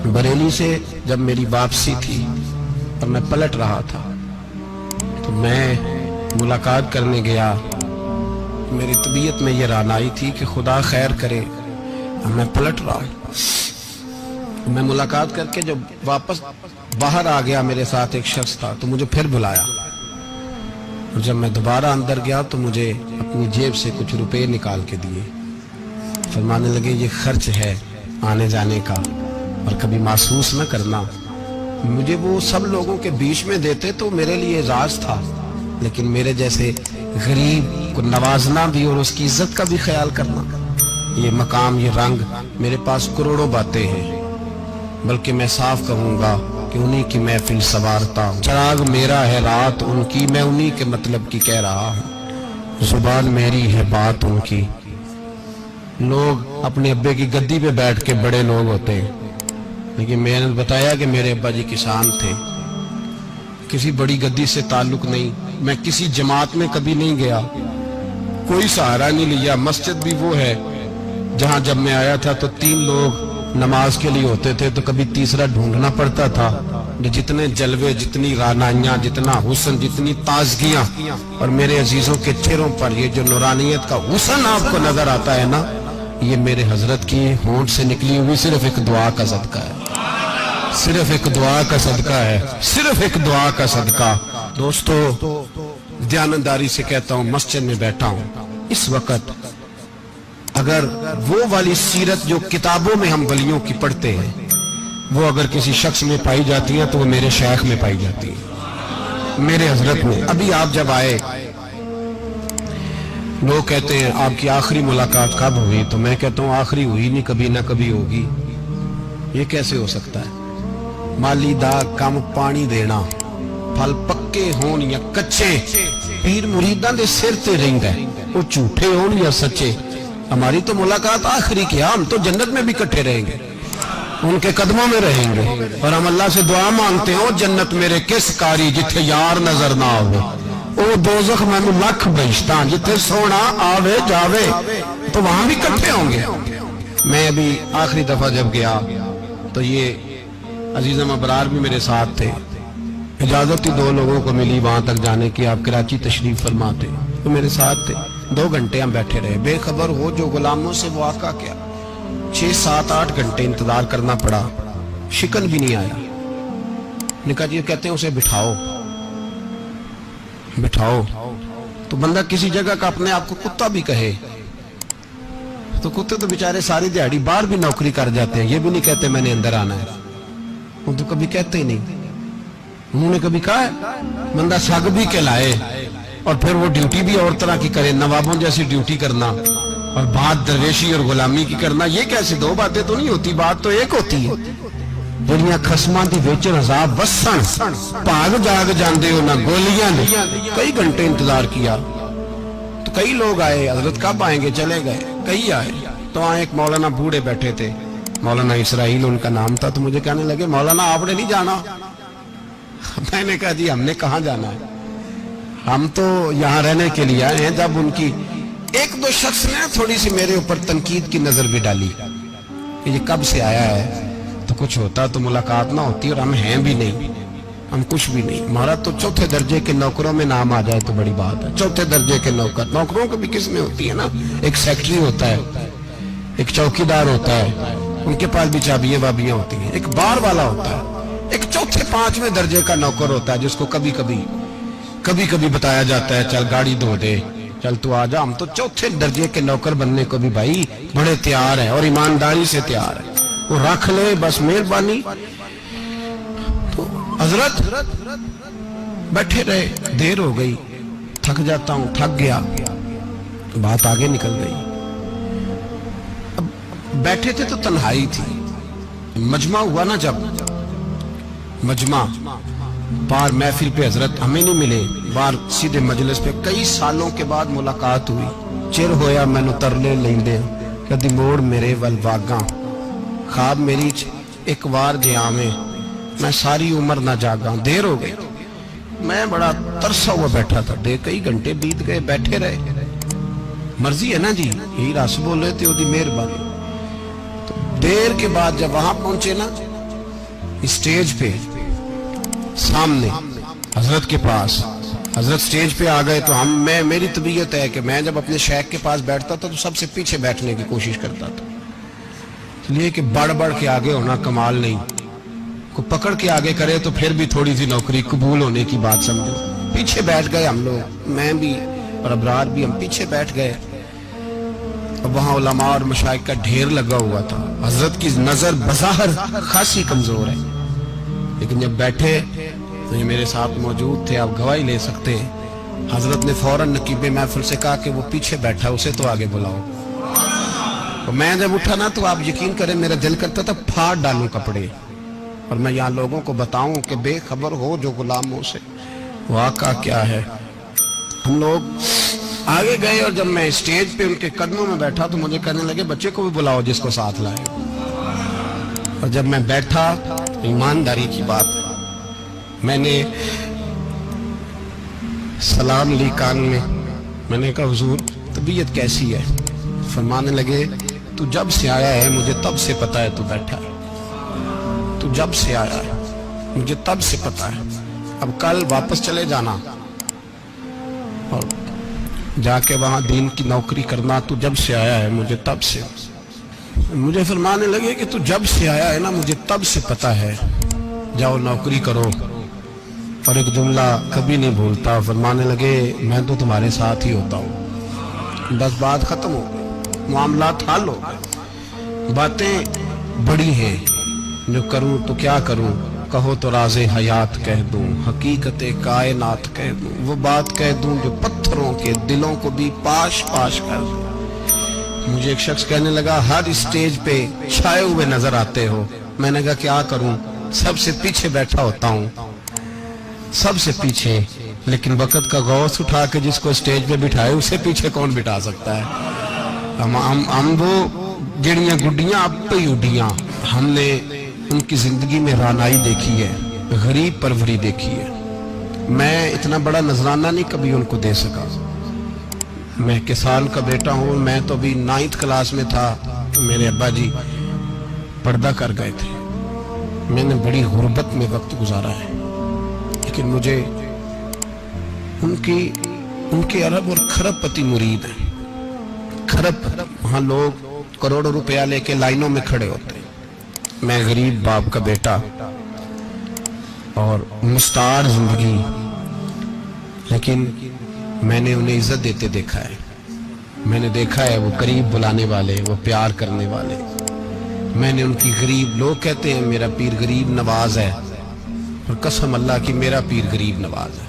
बरेली से जब मेरी वापसी थी और मैं पलट रहा था तो मैं मुलाकात करने गया। मेरी तबीयत में ये रानाई थी कि खुदा खैर करे, मैं पलट रहा हूँ। मैं मुलाकात करके जब वापस बाहर आ गया, मेरे साथ एक शख्स था तो मुझे फिर बुलाया। और जब मैं दोबारा अंदर गया तो मुझे अपनी जेब से कुछ रुपए निकाल के दिए। फरमाने लगे ये खर्च है आने जाने का और कभी महसूस न करना। मुझे वो सब लोगों के बीच में देते तो मेरे लिए राज था, लेकिन मेरे जैसे गरीब को नवाजना भी और उसकी इज्जत का भी ख्याल करना, ये मकाम, ये रंग, मेरे पास करोड़ों बातें हैं, बल्कि मैं साफ कहूंगा कि उन्हीं की महफिल सवारता हूँ। चराग मेरा है रात उनकी, मैं उन्हीं के मतलब की कह रहा हूँ। जुबान मेरी है बात उनकी। लोग अपने अब्बे की गद्दी पे बैठ के बड़े लोग होते हैं, लेकिन मैंने बताया कि मेरे अब्बा जी किसान थे, किसी बड़ी गद्दी से ताल्लुक नहीं। मैं किसी जमात में कभी नहीं गया, कोई सहारा नहीं लिया। मस्जिद भी वो है जहां जब मैं आया था तो 3 लोग नमाज के लिए होते थे, तो कभी तीसरा ढूंढना पड़ता था। जितने जलवे, जितनी रानाइयां, जितना हुस्न, जितनी ताजगियां, और मेरे अजीजों के चेहरों पर ये जो नूरानियत का हुस्न आपको नजर आता है ना, ये मेरे हजरत की होंठ से निकली हुई सिर्फ एक दुआ का सदका है, सिर्फ एक दुआ का सदका है, सिर्फ एक दुआ का सदका। दोस्तों, ध्यानदारी से कहता हूं, मस्जिद में बैठा हूं इस वक्त, अगर वो वाली सीरत जो किताबों में हम वलियों की पढ़ते हैं वो अगर किसी शख्स में पाई जाती है तो वो मेरे शेख में पाई जाती है, मेरे हजरत में। अभी आप जब आए, लोग कहते हैं आपकी आखिरी मुलाकात कब हुई, तो मैं कहता हूं आखिरी हुई नहीं, कभी ना कभी होगी। ये कैसे हो सकता है? माली दा कम पानी देना, फल पक्के होन या कच्चे, पीर मुरीदां दे सिर ते रहिंदा है, वो झूठे होन या सच्चे। हमारी तो मुलाकात आखिरी की, हम तो जन्नत में भी इकट्ठे रहेंगे, उनके कदमों में रहेंगे, और हम अल्लाह से दुआ मांगते हैं, जन्नत मेरे किस कारी जिथे यार नजर ना आवे, ओ दोज़ख मैनू लख बहिश्तां जिथे सोना आवे जावे, तो वहां भी इकट्ठे होंगे। मैं अभी आखिरी दफा जब गया तो ये अजीज़म अबरार भी मेरे साथ थे। इजाजत ही 2 लोगों को मिली वहां तक जाने की, आप कराची तशरीफ फरमाते, तो मेरे साथ थे। 2 घंटे हम बैठे रहे, बेखबर हो जो गुलामों से वो आका क्या। 6, 7, 8 घंटे इंतजार करना पड़ा, शिकन भी नहीं आया। निका जी कहते हैं उसे बिठाओ बिठाओ, तो बंदा किसी जगह का अपने आप को कुत्ता भी कहे, तो कुत्ते तो बेचारे सारी दिहाड़ी बाहर भी नौकरी कर जाते हैं, ये भी नहीं कहते मैंने अंदर आना है, वो तो कभी कहते ही नहीं। उन्होंने कभी कहा है बंदा सग भी कहलाए और फिर वो ड्यूटी भी और तरह की करे, नवाबों जैसी ड्यूटी करना और बात दरवेशी और गुलामी की करना, ये कैसे 2 बातें तो नहीं होती, बात तो एक होती है। दुनिया खसमां दी विच अज़ाब वसन भाग जाग जांदे हो ना गोलियां ने। कई घंटे इंतजार किया तो कई लोग आए, हजरत कब आएंगे, चले गए। कई आए तो वहां एक मौलाना बूढ़े बैठे थे, मौलाना इसराइल उनका नाम था, तो मुझे कहने लगे मौलाना आपने नहीं जाना। मैंने कहा जी हमने कहाँ जाना है, हम तो यहाँ रहने के लिए आए हैं। जब उनकी 1-2 शख्स ने थोड़ी सी मेरे ऊपर तनकीद की नजर भी डाली कि ये कब से आया है, तो कुछ होता तो मुलाकात ना होती, और हम हैं भी नहीं, हम कुछ भी नहीं। हमारा तो 4थे दर्जे के नौकरों में नाम आ जाए तो बड़ी बात है। 4थे दर्जे के नौकर, नौकरों को भी किस में होती है ना, एक सेक्रेटरी होता है, एक चौकीदार होता है, उनके पास भी चाबियां बाबियां होती हैं, एक बार वाला होता है, एक 4थे 5वें दर्जे का नौकर होता है जिसको कभी कभी बताया जाता है चल गाड़ी धो दे, चल तू आ जा। हम तो 4थे दर्जे के नौकर बनने को भी भाई बड़े तैयार है और ईमानदारी से तैयार है, वो रख ले बस मेहरबानी। तो हजरत बैठे रहे, देर हो गई, थक जाता हूं, थक गया, तो बात आगे निकल गई। अब बैठे थे तो तन्हाई थी, मजमा हुआ ना, जब मजमा बाहर महफिल पे हजरत हमें नहीं मिले, बाहर सीधे मजलिस पे कई सालों के बाद मुलाकात हुई। चिर होया मैनू तरले लेंदे, कदी मोड़ मेरे वल वागा, ख्वाब मेरी एक बार जे आवे, मैं सारी उम्र ना जागा। देर हो गई, मैं बड़ा तरसा हुआ बैठा था, कई घंटे बीत गए, बैठे रहे। मर्जी है ना जी, यही रस बोले थे, ओदी मेहरबानी। तो देर के बाद जब वहां पहुंचे ना, स्टेज पे सामने हजरत के पास, हजरत स्टेज पे आ गए तो मेरी तबीयत है कि मैं जब अपने शेख के पास बैठता था तो सबसे पीछे बैठने की कोशिश करता था, इसलिए कि बढ़ बढ़ के आगे होना कमाल नहीं, को पकड़ के आगे करे तो फिर भी थोड़ी सी नौकरी कबूल होने की बात समझो। पीछे बैठ गए हम लोग, मैं भी और अबरार भी, हम पीछे बैठ गए। और वहां उलमा और मशाइख का ढेर लगा हुआ था। हजरत की नजर बज़ाहिर खासी कमजोर है, लेकिन जब बैठे तो ये मेरे साथ मौजूद थे, आप गवाही ले सकते हैं। हजरत ने फौरन नकीबे महफिल से कहा कि वो पीछे बैठा, उसे तो आगे बुलाओ। तो मैं जब उठा ना तो आप यकीन करें मेरा दिल करता था फाड़ डालूं कपड़े और मैं यहाँ लोगों को बताऊं कि बेखबर हो जो गुलामों से, वाक़ा क्या है। हम लोग आगे गए और जब मैं स्टेज पे उनके कदमों में बैठा तो मुझे कहने लगे बच्चे को भी बुलाओ जिसको साथ लाए। और जब मैं बैठा, ईमानदारी की बात, मैंने सलाम ली कान में। मैंने कहा हुजूर तबीयत कैसी है? फरमाने लगे तू जब से आया है मुझे तब से पता है तू बैठा है, तू जब से आया है मुझे तब से पता है, अब कल वापस चले जाना और जाके वहां दीन की नौकरी करना, तू जब से आया है मुझे तब से। मुझे फरमाने लगे कि तू जब से आया है ना मुझे तब से पता है, जाओ नौकरी करो। और एक जुमला कभी नहीं भूलता, फरमाने लगे मैं तो तुम्हारे साथ ही होता हूँ। बस बात खत्म हो गई, मामलात हल हो गए। बातें बड़ी हैं, जो करूं तो क्या करूं, कहो तो राज़े हयात कह दूं, हकीकत कायनात कह दूं, वो बात कह दूं जो पत्थरों के दिलों को भी पाश पाश कर दूं। मुझे एक शख्स कहने लगा हर स्टेज पे छाए हुए नजर आते हो। मैंने कहा क्या करूं, सबसे पीछे बैठा होता हूं, सबसे पीछे, लेकिन वक़्त का गौस उठा के जिसको स्टेज पे बिठाए उसे पीछे कौन बिठा सकता है। हम वो गिड़ियां गुड्डियां अब पे उड़ियां, हमने उनकी जिंदगी में रानाई देखी है, गरीब परवरी देखी है। मैं इतना बड़ा नजराना नहीं कभी उनको दे सका। मैं के साल का बेटा हूँ, मैं तो अभी 9th क्लास में था, मेरे अब्बा जी पर्दा कर गए थे। मैंने बड़ी गुर्बत में वक्त गुजारा है, लेकिन मुझे उनके अरब और खरब पति मुरीद हैं। खरब वहाँ लोग करोड़ों रुपया लेके लाइनों में खड़े होते हैं। मैं गरीब बाप का बेटा और मुस्तार जिंदगी, लेकिन मैंने उन्हें इज्जत देते देखा है। मैंने देखा है वो करीब बुलाने वाले, वो प्यार करने वाले। मैंने उनकी गरीब, लोग कहते हैं मेरा पीर गरीब नवाज है, और कसम अल्लाह की मेरा पीर गरीब नवाज है।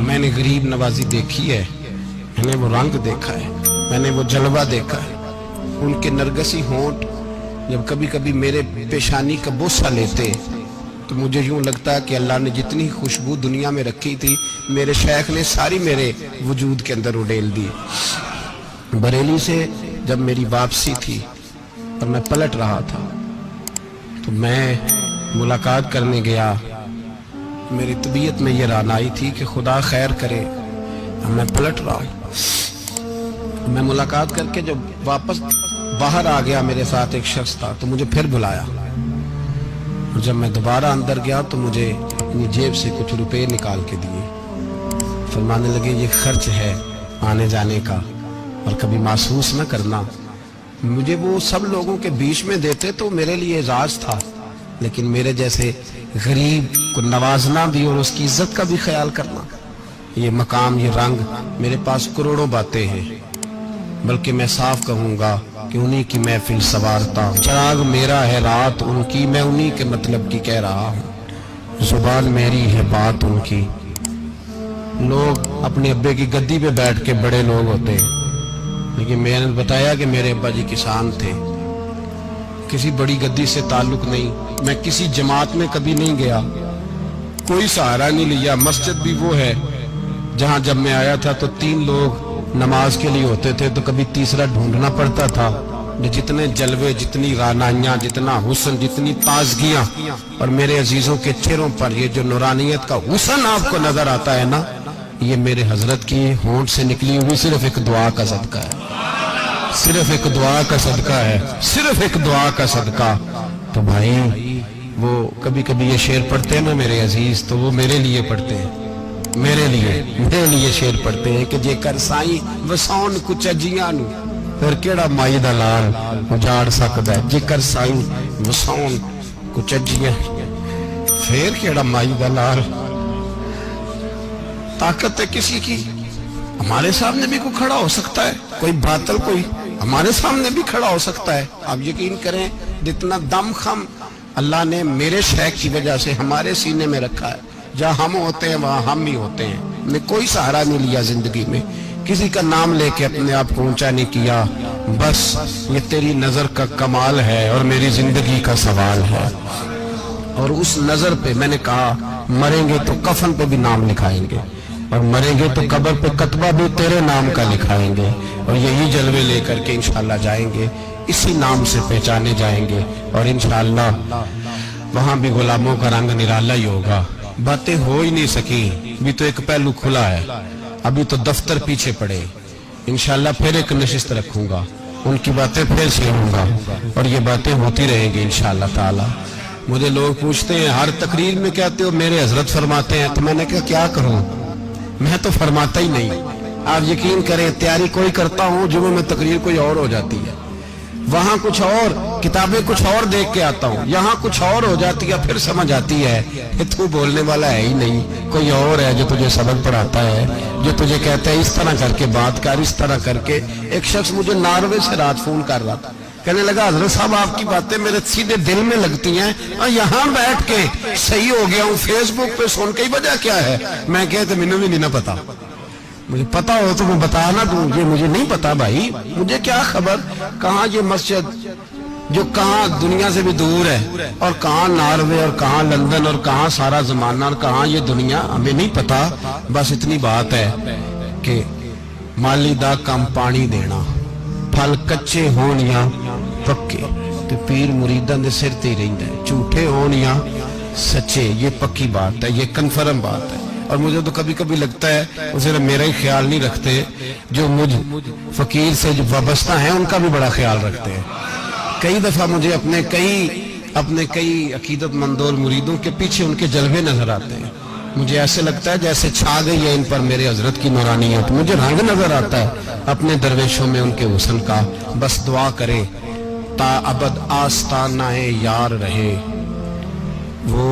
मैंने गरीब नवाजी देखी है, मैंने वो रंग देखा है, मैंने वो जलवा देखा है। उनके नरगसी होंठ जब कभी कभी मेरे पेशानी का बोसा लेते तो मुझे यूं लगता है कि अल्लाह ने जितनी खुशबू दुनिया में रखी थी मेरे शेख ने सारी मेरे वजूद के अंदर उड़ेल दी। बरेली से जब मेरी वापसी थी और मैं पलट रहा था तो मैं मुलाकात करने गया। मेरी तबीयत में ये रानाई थी कि खुदा खैर करे, मैं पलट रहा हूँ। मैं मुलाकात करके जब वापस बाहर आ गया, मेरे साथ एक शख्स था, तो मुझे फिर बुलाया। और जब मैं दोबारा अंदर गया तो मुझे अपनी जेब से कुछ रुपए निकाल के दिए। फरमाने लगे ये खर्च है आने जाने का, और कभी महसूस न करना। मुझे वो सब लोगों के बीच में देते तो मेरे लिए एजाज था, लेकिन मेरे जैसे गरीब को नवाजना भी और उसकी इज्जत का भी ख्याल करना, ये मकाम, ये रंग, मेरे पास करोड़ों बातें हैं, बल्कि मैं साफ कहूंगा कि उन्हीं की महफिल सवारता हूँ। चराग मेरा है रात उनकी, मैं उन्हीं के मतलब की कह रहा हूँ। जुबान मेरी है बात उनकी। लोग अपने अब्बे की गद्दी पे बैठ के बड़े लोग होते हैं, लेकिन मैंने बताया कि मेरे अब्बा जी किसान थे, किसी बड़ी गद्दी से ताल्लुक नहीं। मैं किसी जमात में कभी नहीं गया, कोई सहारा नहीं लिया। मस्जिद भी वो है जहाँ जब मैं आया था तो 3 लोग नमाज के लिए होते थे, तो कभी तीसरा ढूंढना पड़ता था। जितने जलवे, जितनी रानाइयाँ, जितना हुस्न, जितनी ताजगियाँ, और मेरे अजीजों के चेहरों पर ये जो नूरानियत का हुस्न आपको नजर आता है ना, ये मेरे हजरत की होंठ से निकली हुई सिर्फ एक दुआ का सदका है, सिर्फ एक दुआ का सदका है, सिर्फ एक दुआ का सदका। तो भाई وہ کبھی کبھی یہ شعر پڑھتے ہیں نا میرے عزیز، تو وہ میرے لیے پڑھتے ہیں، میرے لیے شعر پڑھتے ہیں کہ جے کر سائیں وساؤن کچھ اجیاں نو پھر کیڑا مائی دا لال اجاڑ سکدا ہے، جے کر سائیں وساؤن کچھ اجیاں پھر کیڑا مائی دا لال۔ طاقت ہے کسی کی، ہمارے سامنے بھی کوئی کھڑا ہو سکتا ہے، کوئی باطل کوئی ہمارے سامنے بھی کھڑا ہو سکتا ہے۔ آپ یقین کریں جتنا دم خم اللہ نے میرے شیخ کی وجہ سے ہمارے سینے میں رکھا ہے، جہاں ہم ہوتے ہیں وہاں ہم بھی ہوتے ہیں۔ میں کوئی سہارا نہیں لیا زندگی میں، کسی کا نام لے کے اپنے آپ کو اونچا نہیں کیا، بس یہ تیری نظر کا کمال ہے اور میری زندگی کا سوال ہے۔ اور اس نظر پہ میں نے کہا مریں گے تو کفن پہ بھی نام لکھائیں گے، اور مریں گے تو قبر پہ کتبہ بھی تیرے نام کا لکھائیں گے، اور یہی جلوے لے کر کے انشاءاللہ جائیں گے، اسی نام سے پہچانے جائیں گے، اور انشاءاللہ وہاں بھی غلاموں کا رنگ نرالا ہی ہوگا۔ باتیں ہو ہی نہیں سکی، بھی تو ایک پہلو کھلا ہے، ابھی تو دفتر پیچھے پڑے، انشاءاللہ پھر ایک نشست رکھوں گا، ان کی باتیں پھر سنوں گا، اور یہ باتیں ہوتی رہیں گی انشاءاللہ تعالی۔ مجھے لوگ پوچھتے ہیں ہر تقریر میں کہتے ہو میرے حضرت فرماتے ہیں، تو میں نے کہا کیا کروں، میں تو فرماتا ہی نہیں۔ آپ یقین کریں تیاری کوئی کرتا ہوں، جمعہ میں تقریر کوئی اور ہو جاتی ہے، وہاں کچھ اور کتابیں کچھ اور دیکھ کے آتا ہوں، یہاں کچھ اور ہو جاتی ہے، پھر سمجھ آتی ہے کہ تو بولنے والا ہے ہی نہیں، کوئی اور ہے جو تجھے سبق پڑھاتا ہے، جو تجھے کہتا ہے اس طرح کر کے بات کر، اس طرح کر کے۔ ایک شخص مجھے ناروے سے رات فون کر رہا تھا، کہنے لگا حضرت صاحب آپ کی باتیں میرے سیدھے دل میں لگتی ہیں، اور یہاں بیٹھ کے صحیح ہو گیا ہوں، فیس بک پہ سن کے وجہ کیا ہے؟ میں کہتے مجھے بھی نہیں پتا، مجھے پتا ہو تو میں بتا نہ دوں، یہ مجھے نہیں پتا بھائی، مجھے کیا خبر کہاں یہ مسجد جو کہاں دنیا سے بھی دور ہے، اور کہاں ناروے اور کہاں لندن اور کہاں سارا زمانہ اور کہاں یہ دنیا، ہمیں نہیں پتا۔ بس اتنی بات ہے کہ مالی دا کم پانی دینا، پھل کچے ہون یا پکے تو پیر مریداں دے سر تے ہی رہندا ہے، جھوٹے ہون یا سچے، یہ پکی بات ہے، یہ کنفرم بات ہے۔ اور مجھے تو کبھی کبھی لگتا ہے وہ صرف میرا ہی خیال نہیں رکھتے، جو مجھ فقیر سے جو وابستہ ہیں ان کا بھی بڑا خیال رکھتے ہیں۔ کئی دفعہ مجھے اپنے کئی عقیدت مندوں مریدوں کے پیچھے ان کے جلوے نظر آتے ہیں، مجھے ایسے لگتا ہے جیسے چھا گئی ہے ان پر میرے حضرت کی نورانیت، مجھے رنگ نظر آتا ہے اپنے درویشوں میں ان کے حسن کا۔ بس دعا کرے تا ابد آستانہ یار رہے وہ